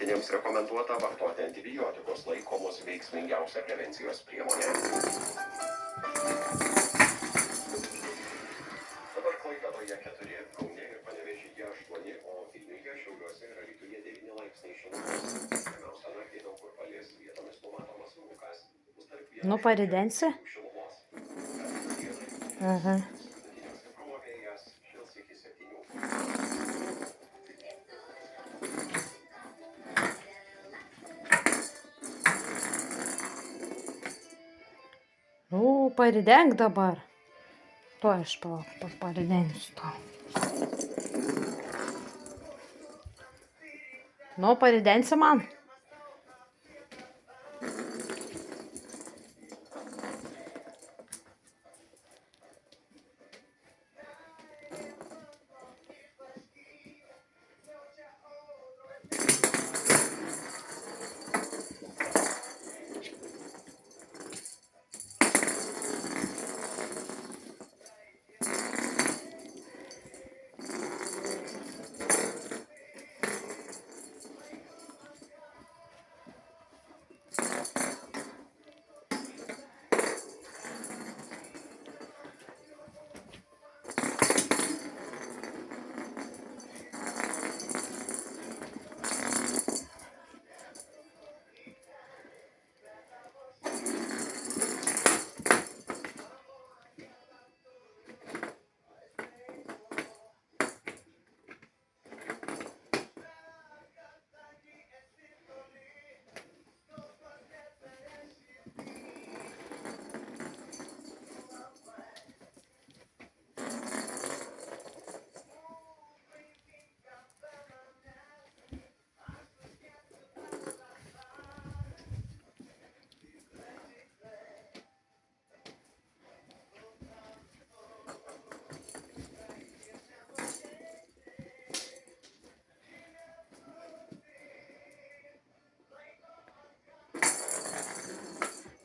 augintiniams rekomenduota vartoti antibiotikus, laikomus veiksmingiausia prevencijos priemonė. Dabar Klaipėdoje 4, Kaune ir Panevėžyje 8, o Vilniuje, Šiauliuose ir Alytuje 9 laipsniai šilumos. Pirmiausia, naktį daug kur palis, vietomis numatomas rūkas. Ну, поріденься. Ага. Ну, поріденk dabar. То aš paridensiu to. Nu, paridensi man.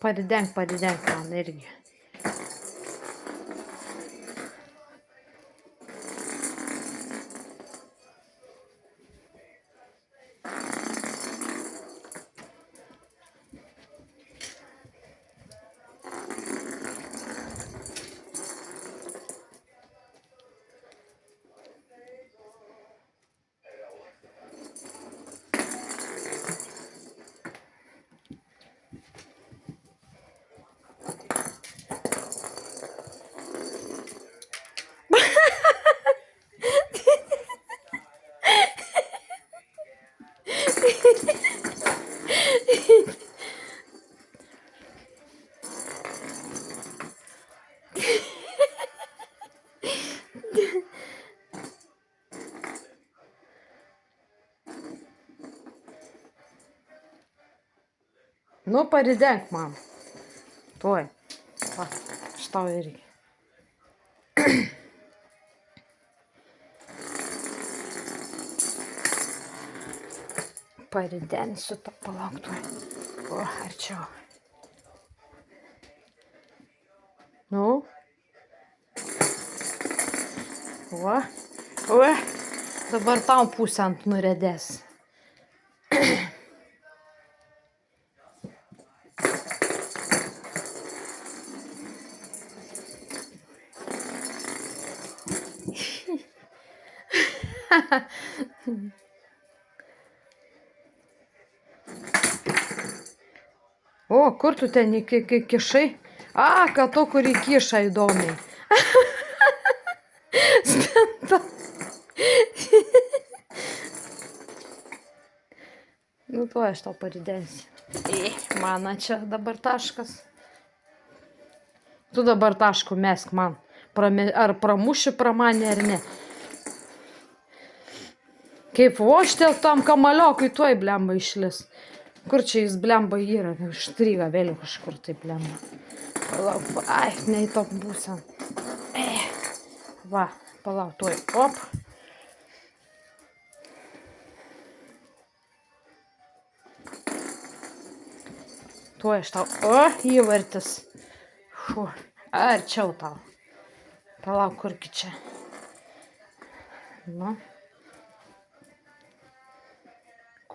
Paridenk man irgi. Nu, paridenk man. Tuoj. Va, šitau irgi. Paridensiu to, palauk tuoj. O, arčiau. Nu. Va. Va. Dabar tau pusę ant nuredės. O, kur tu ten kišai? A, kad to, kur įkiša įdomiai. Spenta. Nu, tuo aš tau paridensiu. Mano čia dabar taškas. Tu dabar taškų mesk man. Ar pramuši pra mane ar ne. Kaip voštel tam kamaliokui tuoj blemba išlis. Kur čia jis blemba yra? Užstryga vėliau kažkur tai blemba. Palauk, ai, ne į to būsą. Va, palauk, tuoj, op. Tuoj aš tau, o, įvartis. Arčiau tau. Palauk, kurgi čia. Nu.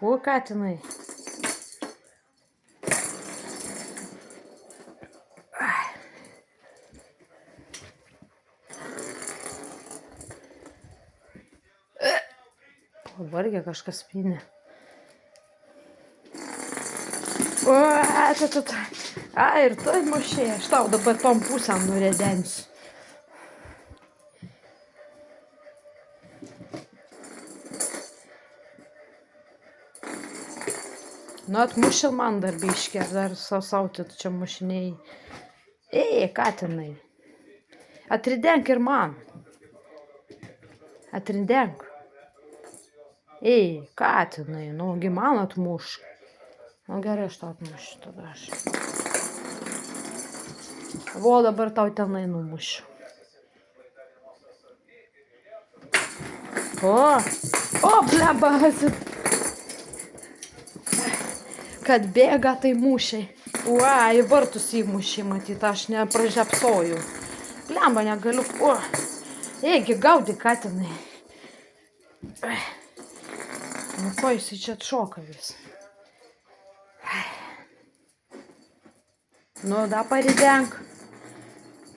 Kur katinai? Pavargė kažkas pinė. Ir tu mušė, aš tau dabar tom pusėm nuredensiu. Nu, atmušil man dar biškį, ar dar sasauti tu čia mušiniai. Katinai. Atridenk ir man. Atridenk. Katinai, nu, gi man atmuš. Nu, gerai, aš tau atmušiu tada aš. Vo, dabar tau tenai numušiu. Blemba. Kad bėga, tai mušiai. Į vartus įmušiai, matyt, aš nepražiapsojau. Blemba, negaliu. Eigi, gaudi, katinai. Nu, ko jisai čia atšoka vis? Nu, da paridenk.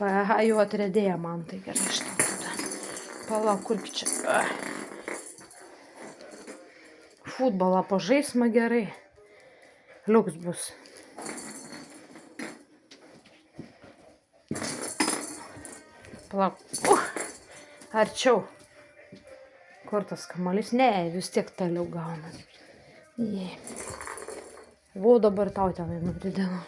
Jau atredėja man, tai gerai aš tau tada. Palauk, kurgi čia. Futbolą pažaisma gerai. Liuks bus. Palauk. Arčiau. Kur tas kamuolys? Ne, vis tiek toliau gauna. Vo, dabar tau tenai nuridenu.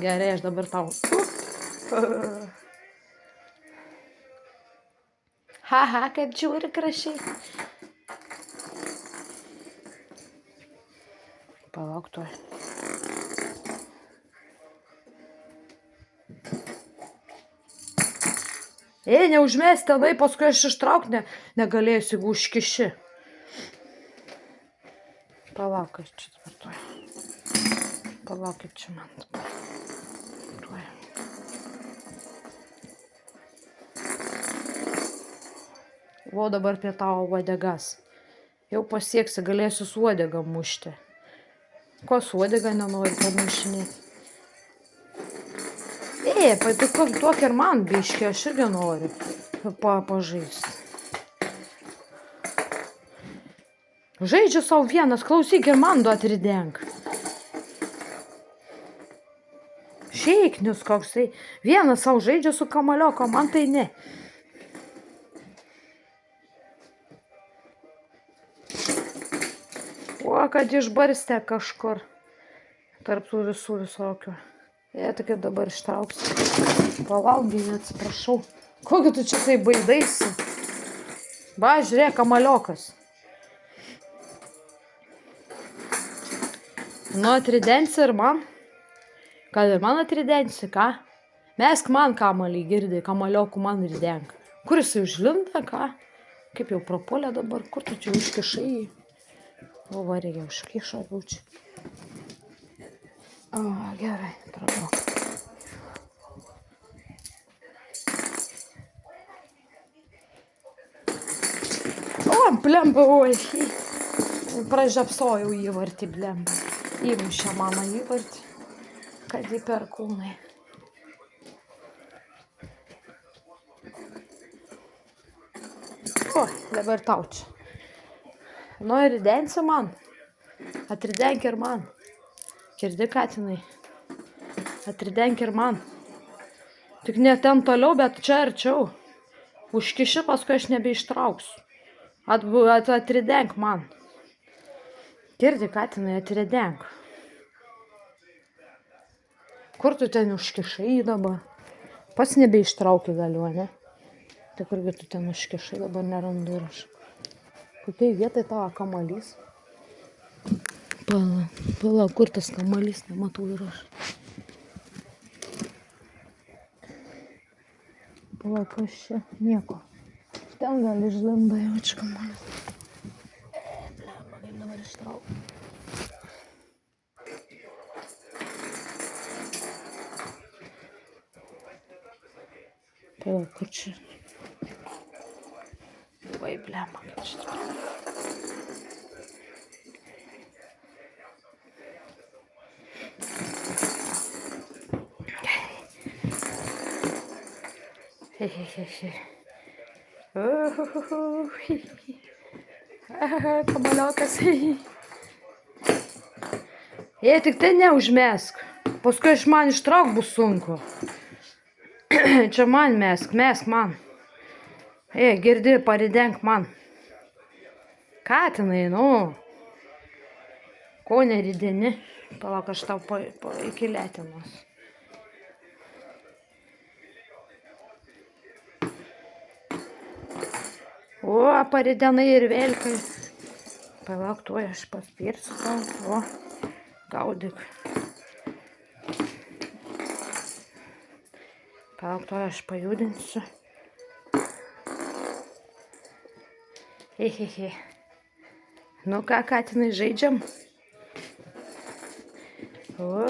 Gerai, aš dabar tau. Kaip žiūri gražiai. Palauk tuoj. Neužmest tenai, paskui aš ištrauk negalėsiu, jeigu užkiši. Palauk, aš čia dabar tuoj. Palauk, kaip čia man dabar. Vo, dabar prie tavo uodegas. Jau pasieksi, galėsiu su uodega mušti. Ko su uodega nenori pamušinėti? Duok ir man biškį, aš irgi noriu pažaisti. Žaidžiu savo vienas, klausyk ir man du atridenk. Šeiknius koksai. Vienas savo žaidžia su kamalioko, man tai ne. Kad išbarstė kažkur tarp tų visų visokių. Tai kaip dabar ištrauksiu. Palaukgi, atsiprašau. Kogi tu čia tai baidaisi? Žiūrėk, kamaliokas. Nu, atridensi ir man. Gal ir man atridensi, ką? Mesk man kamalį, girdi, kamaliokų man ridenk. Kur jisai užlinda, ką? Kaip jau prapuolė dabar, kur tu čia užkišai jį? Reikia užkišo būčiau. Gerai, pradau. Blemba, pražiapsojau įvartį, blemba. Įmušė mano įvartį, kad į perkūnai. Dabar tau čia. Nu, ir ridensi man. Atridenk ir man. Girdi, katinai. Atridenk ir man. Tik ne ten toliau, bet čia arčiau. Užkiši, paskui aš nebeištrauksiu. Atridenk man. Girdi, katinai, atridenk. Kur tu ten užkišai dabar? Pats nebeištrauki galiu, ne? Tai kurgi tu ten užkišai, dabar nerandu ir aš. Kokiai vietai tavo kamalys? Palauk, kur tas kamalys, nematau ir aš. Palauk, aš čia nieko. Ten gal išlenda jau čia kamalys. ištrauk. Palauk, kur čia? Oi, blema, kaip čia. Kamaliokas. Jei tik tai neužmesk. Paskui iš man ištrauk bus sunku. Čia man mesk man. Girdi, paridenk man. Katinai, nu. Ko nerideni? Palauk, aš tau iki lėtinos. O, paridenai ir vėlkai. Palauk, tuoj aš paspirsiu tau. O, gaudyk. Palauk, tuoj aš pajudinsiu. Hehehe. Nu ką, katinai, žaidžiam? O.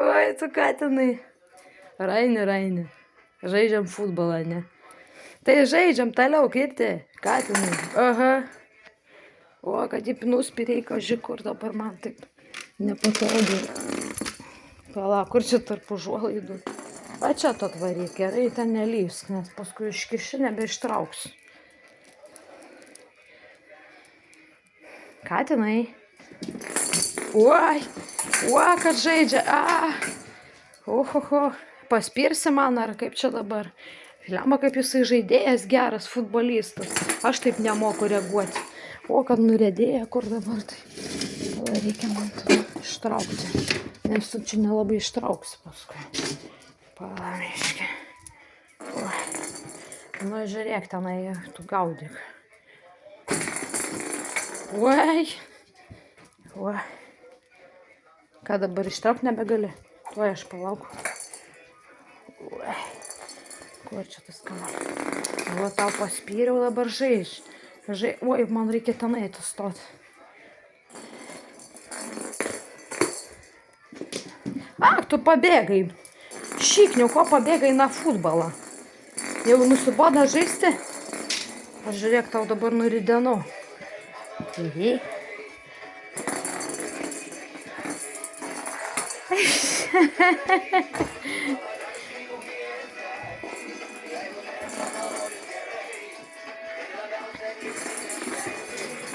Oi, tu katinai. Raini. Žaidžiam futbolą, ne? Tai žaidžiam toliau, kirti, katinai. Aha. O, kad į nuspirėjai, kažkai kur dabar man taip nepatogu. Palauk, kur čia tarp užuolaidų? Va čia tu atvaryk, gerai, ten nelysk, nes paskui iškiši nebeištrauksiu. Katinai. Uoj, kad žaidžia. Ohoho, paspirsi man, ar kaip čia dabar? Lemba, kaip jisai žaidėjas, geras futbolistas. Aš taip nemoku reaguoti. O, kad nuriedėja, kur dabar tai. Tada reikia man tada ištraukti. Nes tu čia nelabai ištrauksi paskui. Palamiški. Nu, žiūrėk tenai, tu gaudyk. Uoj. Ką dabar ištrauk nebegali? Tuoj aš palauk. Uoj. Kur čia tas kamas? O, tau paspyriau, dabar žaidž. Oi, man reikia tenai atstoti. Tu pabėgai. Šikniu, ko pabėgai na futbolą? Jau nusiboda žaisti? Aš žiūrėk, tau dabar nuridenu.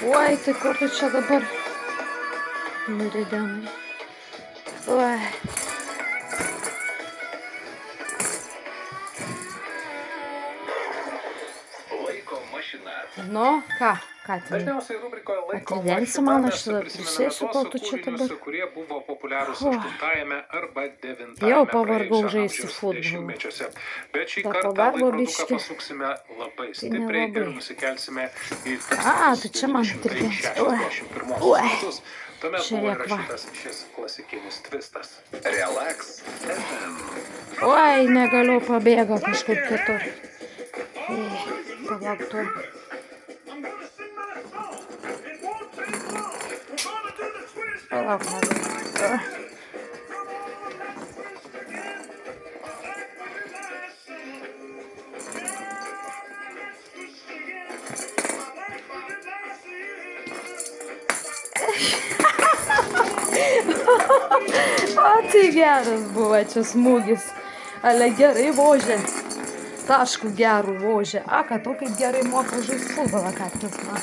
Oi, tai kur tu čia dabar nuridenai? Oi. Nu, ką ten? Dažniausiai rubrikoje laiko Atidengsi man, aš tada prisėsiu, kol tu čia dabar. Kurie buvo populiarūs 8-ajame arba 9-ajame Jau pavargau žaisti futbolą. dešimtmečiuose. Bet šį Dar kartą pavargo laikroduką biškį. pasuksime labai stipriai ir nelabai. nusikelsime į Tai čia man tirpės. 1961 Oi. metus. Tuomet buvo Žiūrėk, va. įrašytas šis klasikinis tvistas. Relax FM. Oi, negaliu pabėgo kažkaip kitur. Palauk tu. Palauk, negaliu. O, tai geras buvo čia smūgis. Ale gerai vožė. Taškų gerų vožė. Kad tu kaip gerai moka žaisti futbolą, Katinas man.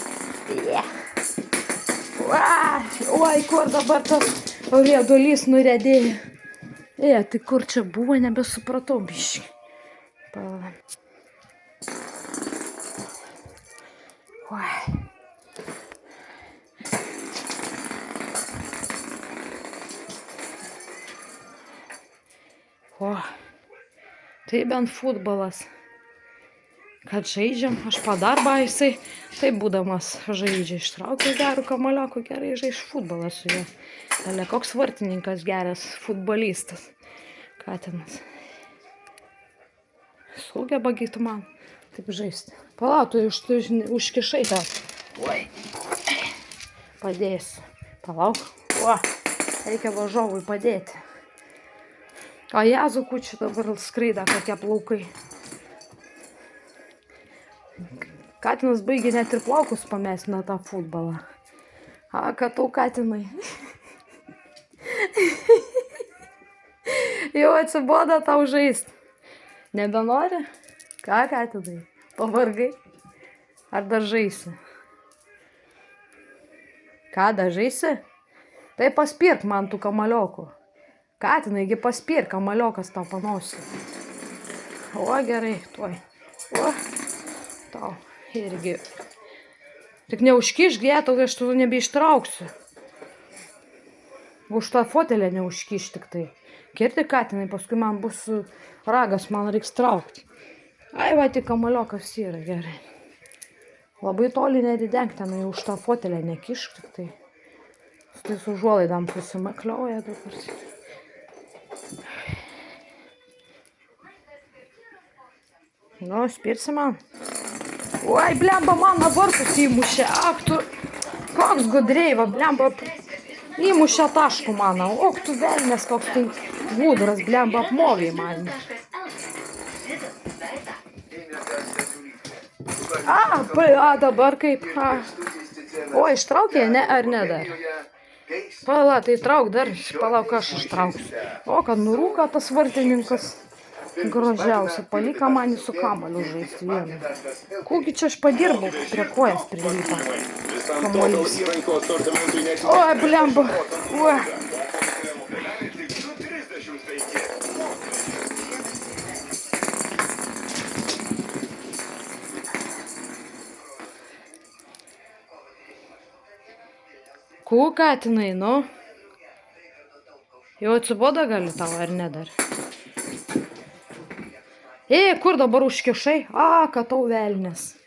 Oi, kur dabar tas riedulys nuriedėjo. Tai kur čia buvo, nebesupratau biškį. Oi. O, tai bent futbolas. Kad žaidžiam, aš padarbą jisai, taip būdamas žaidžia, ištraukia gerų kamaliokų, gerai žaidž futbolą su juo. Ale koks vartininkas geras futbolistas. Katinas. sugeba gi tu man taip žaisti. Palauk, tu užkišai tą. Oi. Padėsiu. Palauk. O, reikia važovui padėti. O Jezu kučiu dabar skraida kokie plaukai. Katinas baigė net ir plaukus pamesti nuo tą futbolą. A, kad tau katinai. Jau atsibodo tau žaisti. Nebenori? Ką, katinai? Pavargai? Ar dar žaisi? Ką, dar žaisi? Tai paspirk man tų kamaliokų. Katinaigi paspirk, kamaliokas tau panosi. O, gerai, tuoj. O, tau irgi. Tik neužkišk gėtau, aš tu nebeištrauksiu. Už tą fotelę neužkiš tik tai. Kirti katinai, paskui man bus ragas, man reiks traukti. Ai, va, tik kamaliokas yra, gerai. Labai toli nedidenk tenai, už tą fotelę nekišk tik tai. Su tais užuolaidam susimaklioja dabar. Nu, spirsi man. Oi, blemba, man vartus įmušė. Ak, tu, koks gudriai, va, blemba, įmušė taškų mano. Ok, tu velnės, koks tai gudras, blemba, apmovė man. A, dabar kaip. O, ištraukė, ne, ar ne dar? Pala, tai trauk dar, palauk, aš ištrauksiu. O, kad nurūka tas vartininkas. Gražiausia, palika manį su kamaliu žaisti vieną. Kokį čia aš padirbau, prie kojas prilypa. Kamuolys. Oi, blemba. Oi. Kų, katinai, nu? Jau atsibodo gali tau, ar ne dar? Kur dabar užkišai? A, kad tau velnės.